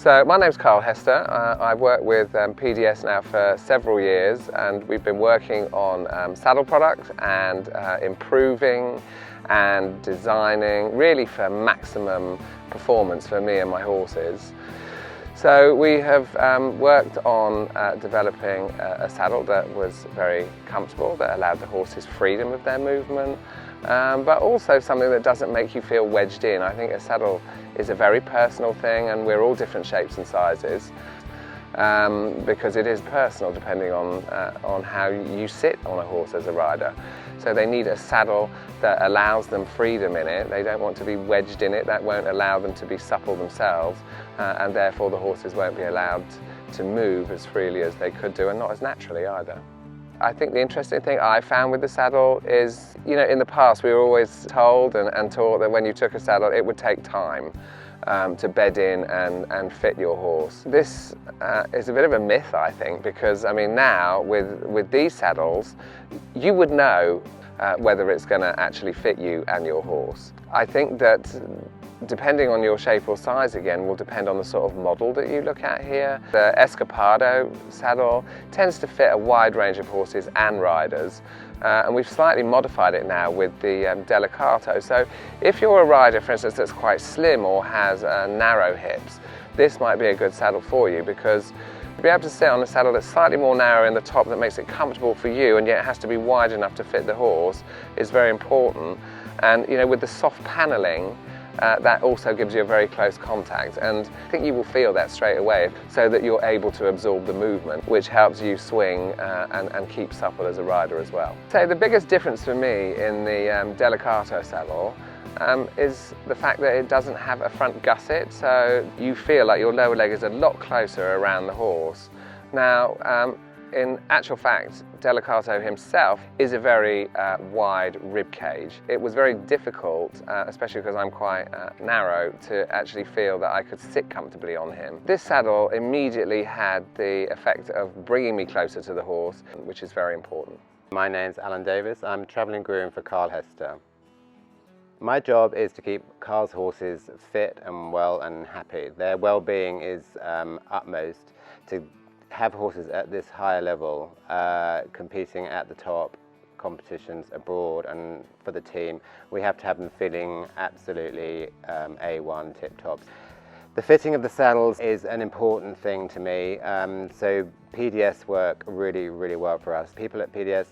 So my name's Hester. I've worked with PDS now for several years, and we've been working on saddle products and improving and designing really for maximum performance for me and my horses. So we have worked on developing a saddle that was very comfortable, that allowed the horses freedom of their movement, but also something that doesn't make you feel wedged in. I think a saddle is a very personal thing, and we're all different shapes and sizes because it is personal depending on how you sit on a horse as a rider. So they need a saddle that allows them freedom in it. They don't want to be wedged in it. That won't allow them to be supple themselves, and therefore the horses won't be allowed to move as freely as they could do, and not as naturally either. I think the interesting thing I found with the saddle is, in the past we were always told and taught that when you took a saddle it would take time to bed in and fit your horse. This is a bit of a myth, I think, because now with these saddles you would know whether it's going to actually fit you and your horse. I think that depending on your shape or size again will depend on the sort of model that you look at here. The Escapado saddle tends to fit a wide range of horses and riders, and we've slightly modified it now with the Delicato. So if you're a rider, for instance, that's quite slim or has narrow hips, this might be a good saddle for you, because to be able to sit on a saddle that's slightly more narrow in the top that makes it comfortable for you and yet it has to be wide enough to fit the horse is very important. And with the soft panelling, that also gives you a very close contact, and I think you will feel that straight away, so that you're able to absorb the movement, which helps you swing and keep supple as a rider as well. So the biggest difference for me in the Delicato saddle is the fact that it doesn't have a front gusset, so you feel like your lower leg is a lot closer around the horse. Now, in actual fact, Delicato himself is a very wide rib cage. It was very difficult, especially because I'm quite narrow, to actually feel that I could sit comfortably on him. This saddle immediately had the effect of bringing me closer to the horse, which is very important. My name's Alan Davis. I'm travelling groom for Hester. My job is to keep Carl's horses fit and well and happy. Their well-being is utmost. To have horses at this higher level, competing at the top competitions abroad and for the team, we have to have them feeling absolutely A1 tip-tops. The fitting of the saddles is an important thing to me, so PDS work really well for us. People at PDS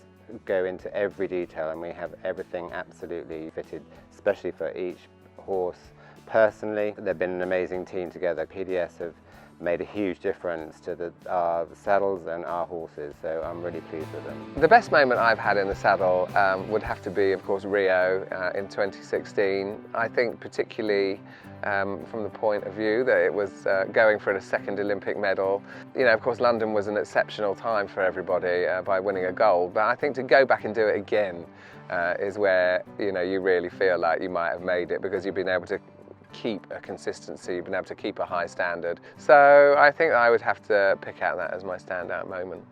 go into every detail, and we have everything absolutely fitted, especially for each horse. Personally, they've been an amazing team together. PDS have made a huge difference to our saddles and our horses, so I'm really pleased with them. The best moment I've had in the saddle would have to be, of course, Rio in 2016. I think particularly from the point of view that it was going for a second Olympic medal. Of course, London was an exceptional time for everybody by winning a gold, but I think to go back and do it again is where you really feel like you might have made it, because you've been able to keep a consistency, you've been able to keep a high standard. So I think I would have to pick out that as my standout moment.